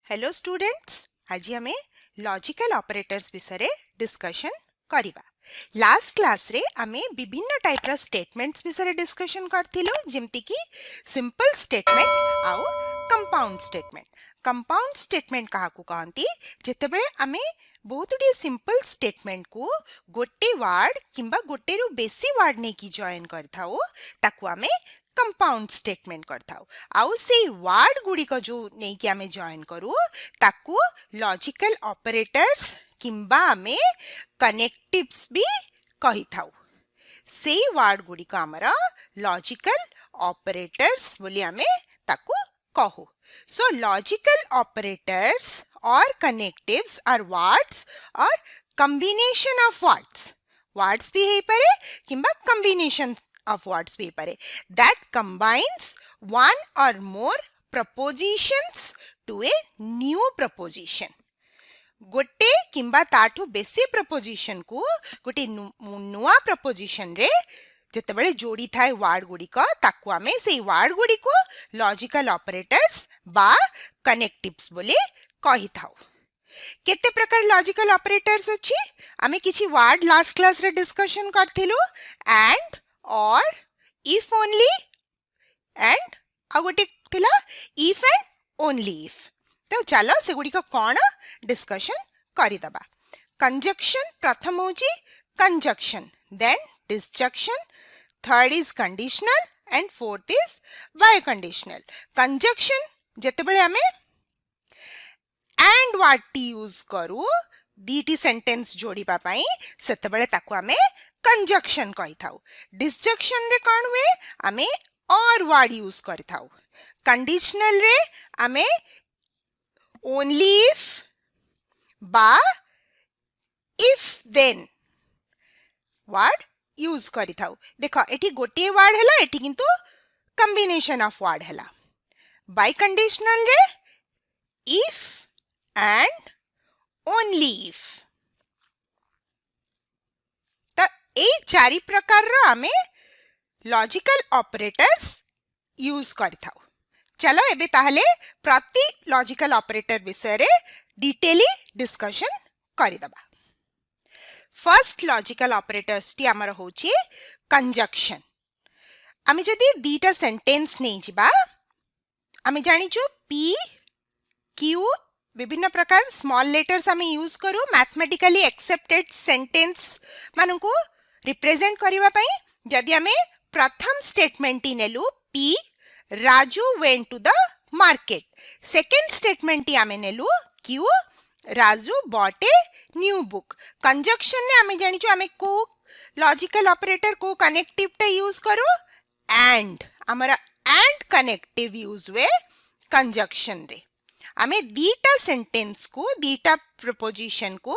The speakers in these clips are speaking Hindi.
हेलो स्टूडेंट्स, आज हमें लॉजिकल ऑपरेटर्स विषय डिस्कशन करिबा। लास्ट क्लास रे हमें विभिन्न टाइप रा स्टेटमेंट्स विषय डिस्कशन करथिलो, जेमति कि सिंपल स्टेटमेंट आउ कंपाउंड स्टेटमेंट। कंपाउंड स्टेटमेंट काहाकू कहंती जेतेबेले हमें बहुत डी सिंपल स्टेटमेंट को गोटे वर्ड किंबा गोटे रु बेसी वर्ड ने की जॉइन करथाओ ताकू हमें कंपाउंड स्टेटमेंट करथाओ। आउ से वर्ड गुडी को जो नहीं कि हमें जॉइन करू ताकू लॉजिकल ऑपरेटर्स किंबा हमें कनेक्टिव्स भी कही थाउ। से वर्ड गुडी को हमरा लॉजिकल ऑपरेटर्स बोली हमें ताकू कहू। सो लॉजिकल ऑपरेटर्स और कनेक्टिव्स आर वर्ड्स और कॉम्बिनेशन ऑफ वर्ड्स। वर्ड्स भी है पारे किंबा कॉम्बिनेशन of words भी पारे that combines one or more propositions to a new proposition। गोटे किंबा ताठू बेसी प्रपोजिशन को गोटे नुआ प्रपोजिशन रे जेतेबेले जोड़ी थाए वर्ड गुडी को ताकू आमे से वर्ड गुडी को लॉजिकल ऑपरेटर्स बा कनेक्टिव्स बोले कही थाउ। केते प्रकार लॉजिकल ऑपरेटर्स अछि आमे किछि वर्ड लास्ट क्लास रे डिस्कशन करथिलु and or if only and आगोटे थिला if and only if। तो चलो से गुडी को कोन डिस्कशन करि दबा। कंजक्शन प्रथम होची conjunction, then disjunction, third is conditional and fourth is biconditional। Conjunction जेतेबेले हमें and word टी यूज करू दीटी सेंटेंस जोड़ीबा पई सेतेबेले ताकू हमें कंजक्शन कही थाउ। डिसजंक्शन रे कौन हुए हमें और वर्ड यूज करी थाउ। कंडीशनल रे हमें ओनली इफ बा इफ देन वर्ड यूज करी थाउ। देखो एठी गोटे वर्ड हैला, एठी किंतु कॉम्बिनेशन ऑफ वर्ड हैला। बाय कंडीशनल रे इफ एंड ओनली इफ। ए चारि प्रकार रो हमें लॉजिकल ऑपरेटर्स यूज करि थाउ। चलो एबे ताहले प्रति लॉजिकल ऑपरेटर विषय रे डिटेली डिस्कशन करि दबा। फर्स्ट लॉजिकल ऑपरेटर्स टी हमर होची कंजक्शन। आमे जदी दीटा सेंटेंस नै जिबा आमे जानि छु पी क्यू विभिन्न प्रकार स्मॉल लेटर्स हमें यूज करू मैथमेटिकली एक्सेप्टेड सेंटेंस मानन को रिप्रेजेंट करिवा पई। जदि हमें प्रथम स्टेटमेंट नेलु P Raju went to the market, second statement हमें नेलु Q Raju bought a new book. Conjunction ने हमें जानि छु हमें को लॉजिकल ऑपरेटर को कनेक्टिव टे यूज करू एंड हमारा एंड कनेक्टिव यूज वे कंजक्शन रे। आमे दीटा सेंटेंस को दीटा प्रपोजिशन को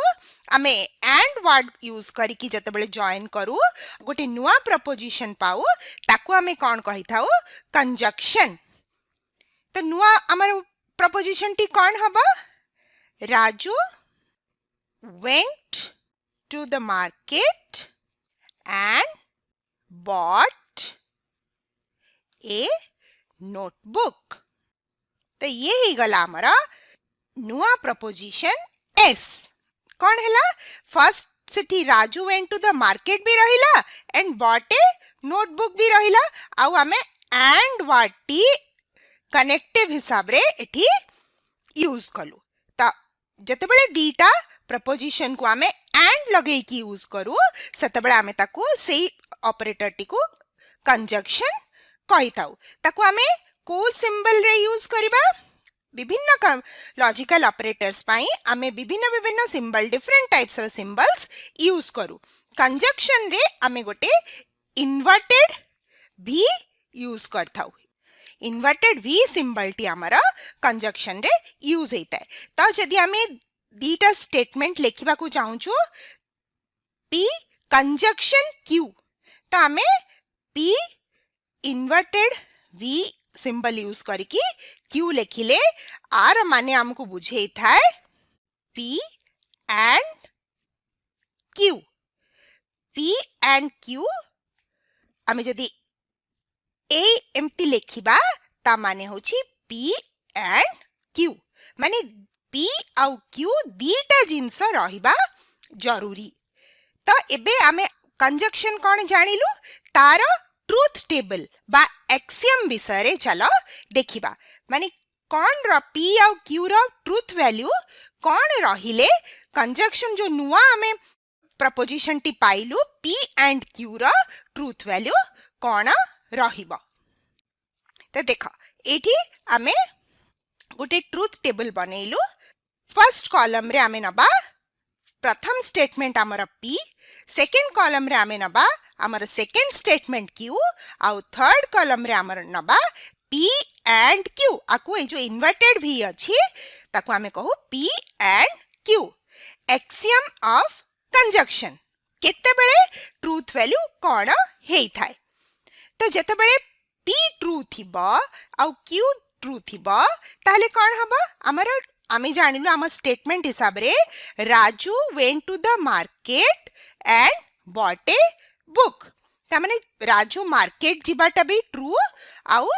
आमे एंड वर्ड यूज करी कि जतबेले जॉइन करू गोटे नुआ प्रपोजिशन पाऊ ताकू आमे कोन कहि थाउ कंजक्शन। तो नुआ हमर प्रपोजिशन टी कोन हबा Raju went to the market and bought a notebook। तो ये ही गला हमारा नुआ प्रपोजिशन एस। कौन हैला first city Raju went to the market भी रहिला एंड बॉट ए नोटबुक भी रहिला आउ हमें एंड वर्ड टी कनेक्टिव हिसाब रे एठी यूज कलु। ता जतेबेले दीटा प्रपोजिशन को हमें एंड लगे की यूज करू सेतेबेले हमें ताकू सेही ऑपरेटर टी को कंजक्शन कहि थाउ। ताकू हमें को सिंबल रे यूज करिबा विभिन्न लॉजिकल ऑपरेटर्स पाई हमें विभिन्न विभिन्न सिंबल डिफरेंट टाइप्स रे सिंबल्स यूज करू। कंजक्शन रे हमें गोटे इन्वर्टेड भी यूज करथाउ। इन्वर्टेड भी सिंबल टी हमारा कंजक्शन रे यूज होता है। तो जदि हमें दीटा स्टेटमेंट लिखिबा को चाहू छु पी कंजक्शन क्यू तो हमें P inverted we symbol use करिकी क्यू लिखिले आर माने हमको बुझे थाए P and Q. P and Q आमे जदि ए एमती लिखिबा ता माने होची पी एंड क्यू माने P आउ Q दीटा जिंस रहिबा जरूरी। तो एबे आमे कंजक्शन कौन जानिलु तार ट्रुथ टेबल बा एक्सियम विषय चलो देखिबा माने कौन रो P आउ Q रो ट्रुथ वैल्यू कौन रहिले कंजक्शन जो नुआ आमे प्रपोजिशन टी पाइलु P एंड Q रो ट्रुथ वैल्यू कौन रहिबो। तो देखो एठी आमे गोटे ट्रुथ टेबल बनैलु। फर्स्ट कॉलम रे आमे नबा प्रथम स्टेटमेंट आमर P, सेकेंड कॉलम रे आमे नबा आमर सेकेंड स्टेटमेंट Q आउ थर्ड कॉलम रे आमर नबा P एंड Q। आकु ए जो इन्वर्टेड भी अछि ताकु आमे कहू P and Q। Axiom of conjunction केते बेले ट्रुथ वैल्यू कोन हेई थाए। तो जेते बेले P ट्रू थिबा आउ Q ट्रू थिबा ताले कोन हबा हमर आमे जानिलु आम स्टेटमेंट हिसाब रे Raju went to the market and bought a book. ता माने राजू मार्केट जिबाटा भी ट्रू आउ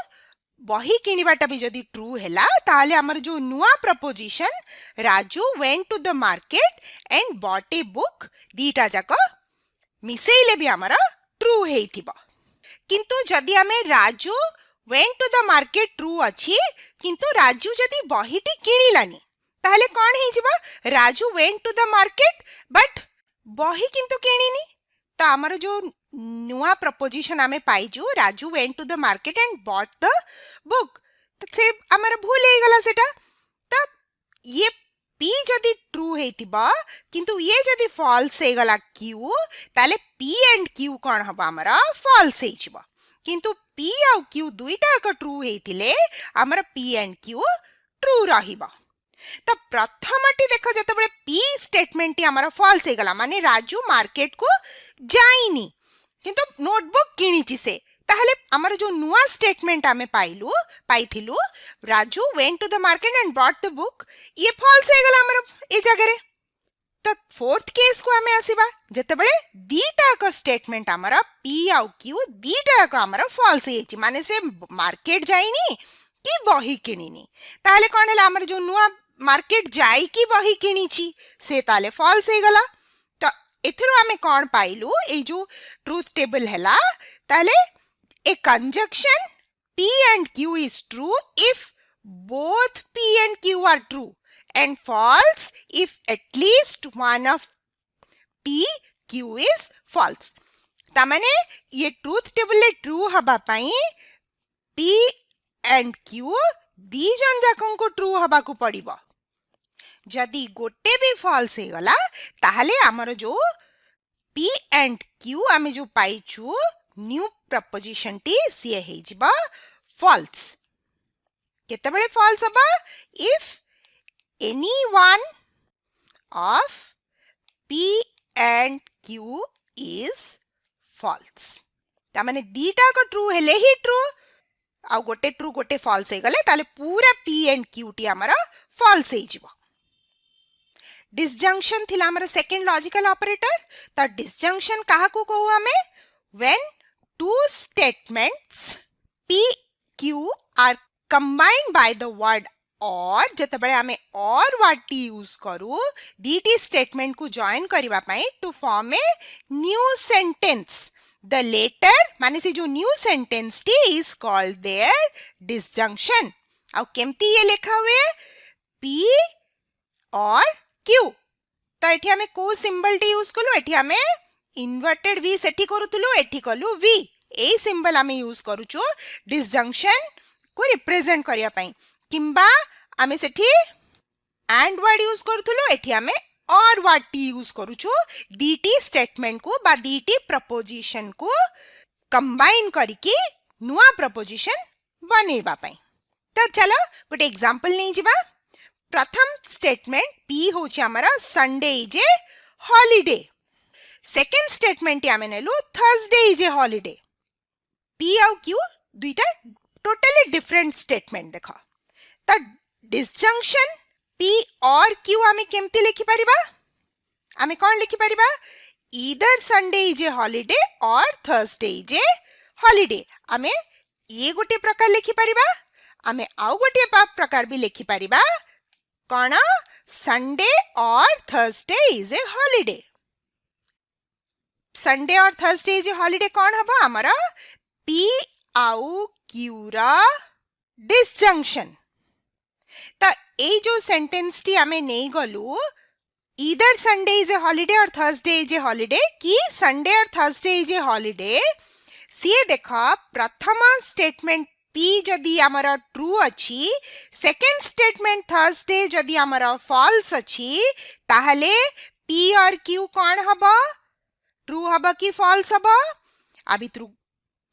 बही किनिबाटा भी जदी ट्रू हैला ताले हमर जो नुआ proposition Raju went to the market and bought a book दीटा जाक मिसेइले भी हमर ट्रू हेइथिबा। किंतु जदी हमें Raju went to the market true अछि किंतु राजू जदी बहीटी किनिलानी ताहले कोन हे जिबा Raju went to the market but बही किंतु किनिनी। तो हमर जो नुआ प्रपोजिशन आमे पाइजु Raju went to the market and bought the book तो से हमर भूल हे गला सेटा। तो ये P जदी ट्रू हेतिबा किंतु ये जदी फॉल्स हे गला Q ताले P एंड Q कोन हबा हमरा फॉल्स हे जिबा। किंतु P आउ Q दुईटा का ट्रू हेतिले हमरा P एंड Q ट्रू रहिबा। तो प्रथमटी देखो जते बळे P स्टेटमेंट टी हमरा फॉल्स हे गला माने राजू मार्केट को जाइनी किंतु नोटबुक किनिची से ताहले हमर जो नुआ स्टेटमेंट आमे पाइथिलु Raju went to the market and bought the book ये फॉल्स हे गला हमर ए जगह रे। तो फोर्थ केस को आमे आसीबा जते बळे दीटा का स्टेटमेंट हमरा P आउ Q दीटा का हमरा फॉल्स हेची माने से मार्केट जाइनी कि बही किनिनी ताहले कोन हैला हमर जो नुआ मार्केट जाई कि बही किनिची से ताले फॉल्स हे गला। तो एथिरो आमे कोन पाइलु ए जो ट्रुथ टेबल हैला ताले a conjunction P and Q is true if both P and Q are true and false if at least one of P Q is false। तामाने ये ट्रुथ टेबल ले ट्रू हबा पाई P and Q दी जन जाकन को ट्रू हबा को पड़िबो। जदी गोटे भी फॉल्स हे गला ताहले हमर जो P and Q आमे जो पाइचु न्यू प्रपोजिशन टी सी हे जिबा फॉल्स। केते बेले फॉल्स हबा if any one of P and Q is false। ता माने दीटा को ट्रू हेले ही ट्रू आ गोटे ट्रू गोटे फॉल्स हे गले ताले पूरा P and Q टी हमरा फॉल्स हे जिबा। डिसजंक्शन थिला हमर सेकंड लॉजिकल ऑपरेटर। तो डिसजंक्शन काहा को कहू हमें when two statements P Q are combined by the word or जते बळे हमें और वर्ड टी यूज करू दीटी स्टेटमेंट को जॉइन करिवा पई to form a new sentence the latter माने से जो न्यू सेंटेंस टी इज कॉल्ड देयर डिसजंक्शन। आ केमती ये लिखा हुए P और Q। तो एठी हमें को सिंबल टी यूज करू एठी हमें इन्वर्टेड V सेठी करूतुलो एठी कलु V ए सिंबल आमे यूज करूचो डिसजंक्शन को रिप्रेजेंट करिया पई किंबा आमे सेठी एंड वर्ड यूज करूतुलो एठी आमे और वर्ड टी यूज करूचो दीटी स्टेटमेंट को बा दीटी प्रपोजिशन को कंबाइन करिकी नुआ प्रपोजिशन बनेबा पई। तो चलो गोटे एग्जांपल नै जिबा। प्रथम स्टेटमेंट P होची हमरा Sunday is a holiday. Second statement आमे नेलु Thursday is a holiday. P आउ Q दुईटा टोटली डिफरेंट स्टेटमेंट देखो। तो डिसजंक्शन P और Q आमे केमती लिखि परिबा आमे कोन लिखि परिबा either Sunday is a holiday or Thursday is a holiday. आमे ये गोटे प्रकार लिखि परिबा आमे आउ गोटे प्रकार भी लिखि परिबा कौन Sunday or Thursday is a holiday Sunday or Thursday is a holiday कौन हम आमर पी आउ क्यूरा डिसजंक्शन तो ए जो सेंटेंस टी आमे नहीं गलु either Sunday is a holiday or Thursday is a holiday कि Sunday or Thursday is a holiday सी देख प्रथम स्टेटमेंट पी जदि आमर ट्रू अच्छी सेकेंड स्टेटमेंट थर्सडे जदि आमर फॉल्स अच्छी ताहले पी और क्यू कौन हबा ट्रू हबा कि फॉल्स हबा अभी true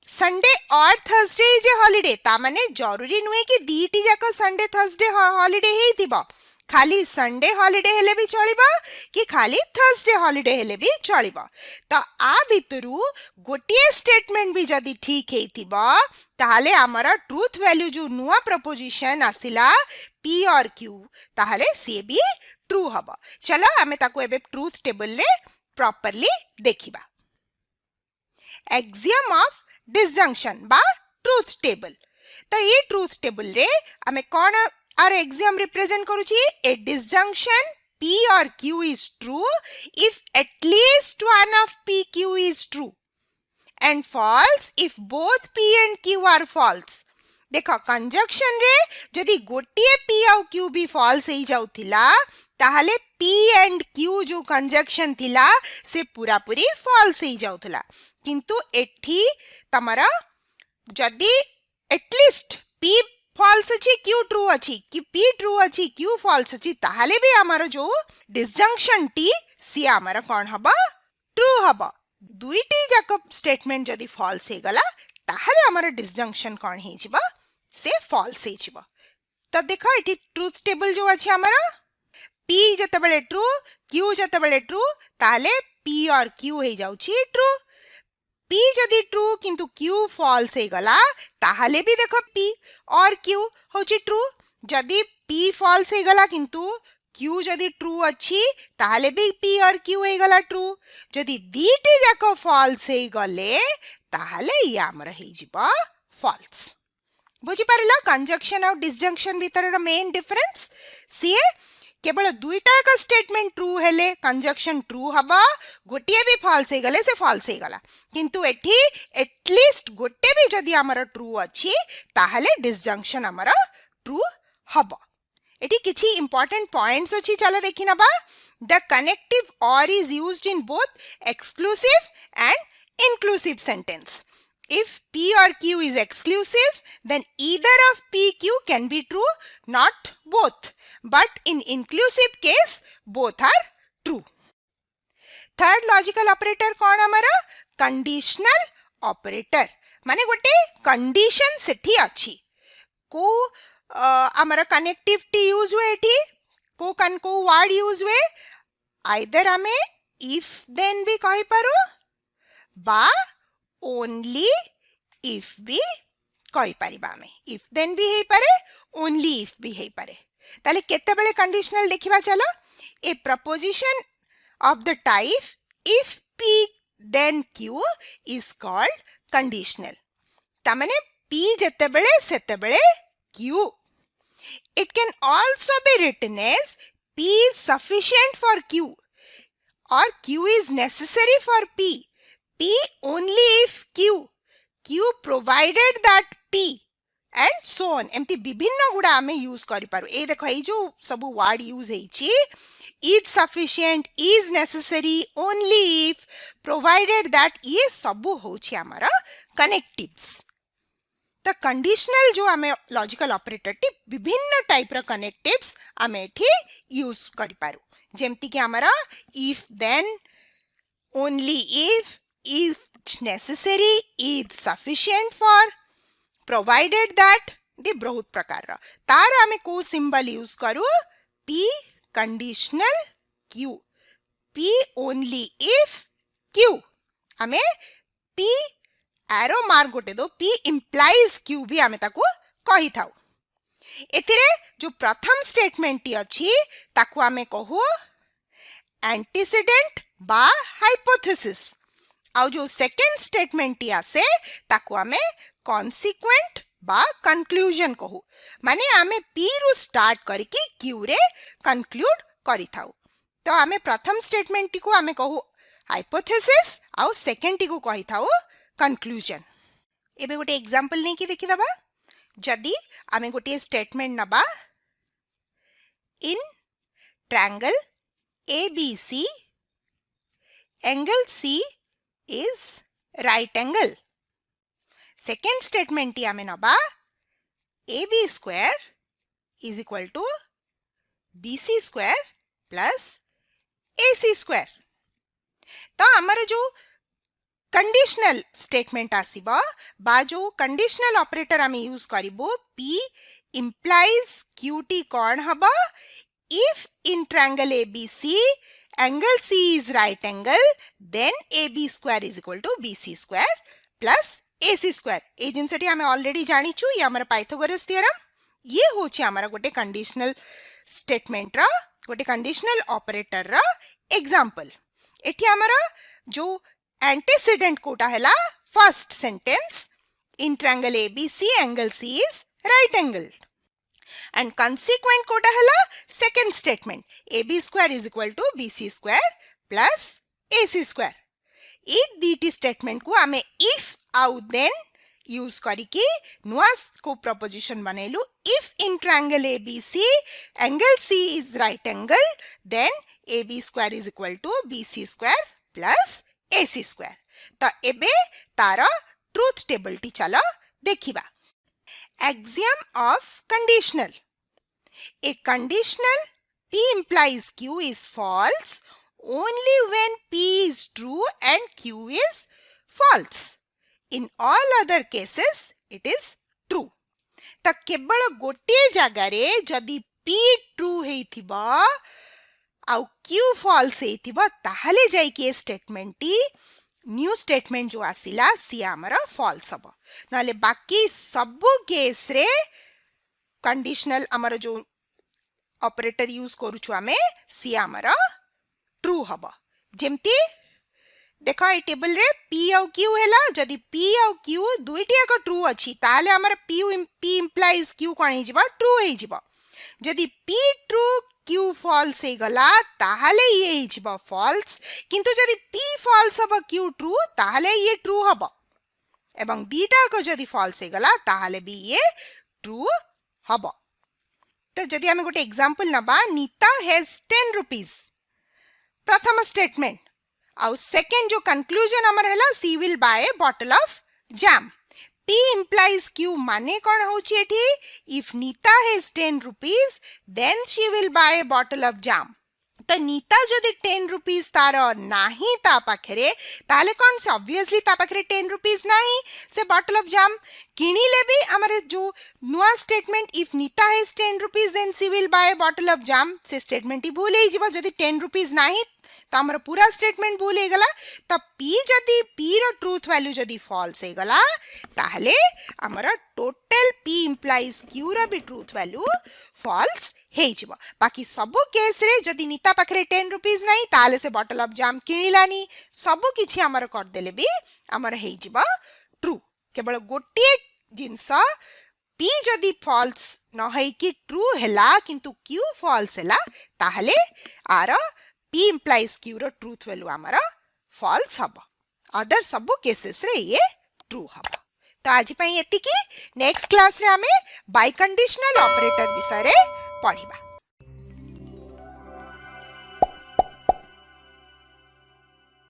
Sunday or Thursday is a holiday ता माने जरूरी नुहे कि दीटी जाक संडे थर्सडे हॉलिडे ही थिबा खाली संडे हॉलिडे हेले भी चलिबा कि खाली थर्सडे हॉलिडे हेले भी चलिबा तो आ भितरु गोटिए स्टेटमेंट भी जदि ठीक हेतिबा ताहले हमर ट्रूथ वैल्यू जो नुआ प्रपोजिशन आसिला पी और क्यू ताहले सी भी ट्रू हबा चलो आमे ताको एबे ट्रूथ टेबल ले प्रॉपर्ली देखिबा एक्सियम ऑफ डिसजंक्शन बा ट्रूथ टेबल तो ये ट्रूथ टेबल रे आमे कोन आर एक्सियम रिप्रेजेंट करूची ए disjunction P or Q is true if at least one of P Q is true and false if both P and Q are false देखो कंजक्शन रे जदि गोटिए P और Q भी false ही जाउथिला ताहले P and Q जो कंजक्शन थिला से पूरा पूरी false ही जाउथिला किंतु एठी तमरा जदि एटलीस्ट P फॉल्स अच्छी क्यू ट्रू अच्छी कि P ट्रू अच्छी क्यू फॉल्स अच्छी ताहले भी हमारा जो डिसजंक्शन टी सी हमारा कौन हबा ट्रू हबा दुईटी जाक स्टेटमेंट जदि फॉल्स हे गला ताहले हमारा डिसजंक्शन कौन हे जिबा से फॉल्स हे जिबा तब देखो एठी ट्रूथ टेबल जो अच्छी हमारा P जते बेले ट्रू Q जते बेले ट्रू ताहले P और Q हे जाउची ट्रू P जदि ट्रू किंतु Q फॉल्स हे गला ताहले भी देखो P और Q होची ट्रू जदि P फॉल्स हे गला किंतु Q जदि ट्रू अच्छी ताहले भी P और Q हे गला ट्रू जदि दीटी जाको फॉल्स हे गले ताहले ये हमर हे जिबा फॉल्स बुझी पारिला कंजक्शन और डिसजंक्शन भीतर मेन डिफरेंस सी केवल दुईटा का स्टेटमेंट ट्रू हेले कंजक्शन ट्रू हबा गोटिए भी फॉल्स हे गले से फॉल्स हे गला किंतु एठी एटलीस्ट गोटे भी जदि हमर ट्रू अछि ताहले डिसजंक्शन हमर ट्रू हबा एठी किछि इंपोर्टेंट पॉइंट्स अछि चलो देखि नबा द कनेक्टिव और is used in both exclusive and inclusive sentence if P or Q is exclusive then either of P Q can be true not both but in inclusive case both are true third logical operator कौन हमारा conditional operator माने गोटे condition सेठी अछि को हमारा connectivity यूज हुए एठी को वर्ड यूज हुए either हमें if then भी कहि पारो बा ओनली इफ भी कहि परिबा में इफ देन भी हे पारे ओनली इफ भी हे पारे ताले केते बेले कंडीशनल देखिबा चलो a proposition of the type if P then Q is called conditional ता माने P जते बेले सेते बेले Q it can also be written as P is sufficient for Q or Q is necessary for P P only if Q provided that P and so on एमती विभिन्न गुड़ा आमे यूज करि पारु ए देखो ए जो सब वर्ड यूज हेछि is sufficient is necessary only if provided that ये सब होछि हमर कनेक्टिव्स त कंडीशनल जो आमे लॉजिकल ऑपरेटर टी विभिन्न टाइप रो कनेक्टिव्स आमे एठी यूज करि पारु जेमती कि हमर if then only if is necessary is sufficient for provided that दे बहुत प्रकार रा तार आमे को सिंबल यूज करू P conditional Q P only if Q आमे P एरो मार्क गोटे दो P implies Q भी आमे ताको कहि थाउ एथिरे जो प्रथम स्टेटमेंट टी अछि ताको आमे कहू एंटीसीडेंट बा हाइपोथेसिस आउ जो सेकेंड स्टेटमेंट टी आसे ताको आमे कॉन्सिक्वेंट बा कंक्लूजन कहू माने आमे पी रु स्टार्ट करके क्यू रे कंक्लूड करि थाउ तो आमे प्रथम स्टेटमेंट टी को आमे कहू हाइपोथेसिस आउ सेकंड टी को कहि थाउ कंक्लूजन एबे गोटे एग्जांपल नै कि देखि दबा जदी आमे गोटे स्टेटमेंट नबा इन triangle ABC angle C is right angle second statement T आमे नबा AB square is equal to BC square plus AC square तो हमारे जो कंडीशनल स्टेटमेंट आसीबा बा जो कंडीशनल ऑपरेटर आमे यूज करिबो P implies QT कोन हबा if in triangle ABC angle C is right angle then AB square is equal to BC square plus AC square ए जिनसटी हमें ऑलरेडी जानी छु ये हमारा पाइथागोरस थ्योरम ये होछि हमारा गोटे कंडीशनल स्टेटमेंट रा गोटे कंडीशनल ऑपरेटर रा एग्जांपल एठी हमारा जो एंटीसीडेंट कोटा हैला first sentence in triangle ABC angle C is right angle and consequent कोटा हैला second statement AB square is equal to BC square plus AC square A दीटी statement को आमे if आउ then यूज करिकी नुआ को preposition बनेलु if in triangle ABC angle C is right angle then AB square is equal to BC square plus AC square तो एबे तारा ट्रुथ टेबल टी चलो देखिबा axiom of conditional a conditional P implies Q is false only when P is true and Q is false in all other cases it is true तो केवल गोटे जगह रे जदी P true हेथिबा आउ Q false हेथिबा ताहले जाई के स्टेटमेंट टी न्यू स्टेटमेंट जो आसिला सी हमरा फॉल्स हबो नाले बाकी सब केस रे कंडीशनल हमरा जो ऑपरेटर यूज करू छु हमें सी हमरा ट्रू हबो जेमती देखो ए टेबल रे P और Q हैला जदी P और Q दुईटी एक ट्रू अछि ताले हमरा P implies Q कोन हे जिबा ट्रू हे जिबा जदी P ट्रू Q false हे गला ताहले ये हे जिबा false किंतु जदी P false हबा Q ट्रू ताहले ये ट्रू हबा एवं दीटा को जदी false हे गला ताहले भी ये ट्रू हबा तो जदी हमें गोटे एग्जांपल नबा नीता हैज 10 रुपीस प्रथम स्टेटमेंट आउ सेकंड जो कंक्लूजन हमर हैला she will buy a bottle of jam P implies Q माने कोन होची एठी if Nita has 10 rupees then she will buy a bottle of jam तो नीता जदी 10 rupees तारो नाही ता पाखरे ताले कोन से ऑब्वियसली ता पाखरे 10 rupees नाही से बॉटल ऑफ जाम किनी लेबी हमरे जो नुआ statement if Nita has 10 rupees then she will buy a bottle of jam से स्टेटमेंट ही भूल हे जिवो जदी 10 rupees नाही तो हमर पूरा स्टेटमेंट भूल हे गला त P जदी P रो ट्रूथ वैल्यू जदी फॉल्स हे गला ताहले हमर टोटल P implies Q रो भी ट्रूथ वैल्यू फॉल्स हे जिवो बाकी सब केस रे जदी नीता पाखरे 10 रुपीस नाही ताले से बॉटल ऑफ जाम किनिलानी सब किछि हमर कर देले भी हमर हे जिवो ट्रू केवल गोटे जिंस P जदी फॉल्स न है कि ट्रू हैला किंतु Q फॉल्स हैला ताहले आर P implies Q रो ट्रूथ वैल्यू हमारा फॉल्स हबो अदर सब केसेस रे ये ट्रू हबो तो आज पई एति की नेक्स्ट क्लास रे हमें बाय कंडीशनल ऑपरेटर विषय रे पढिबा।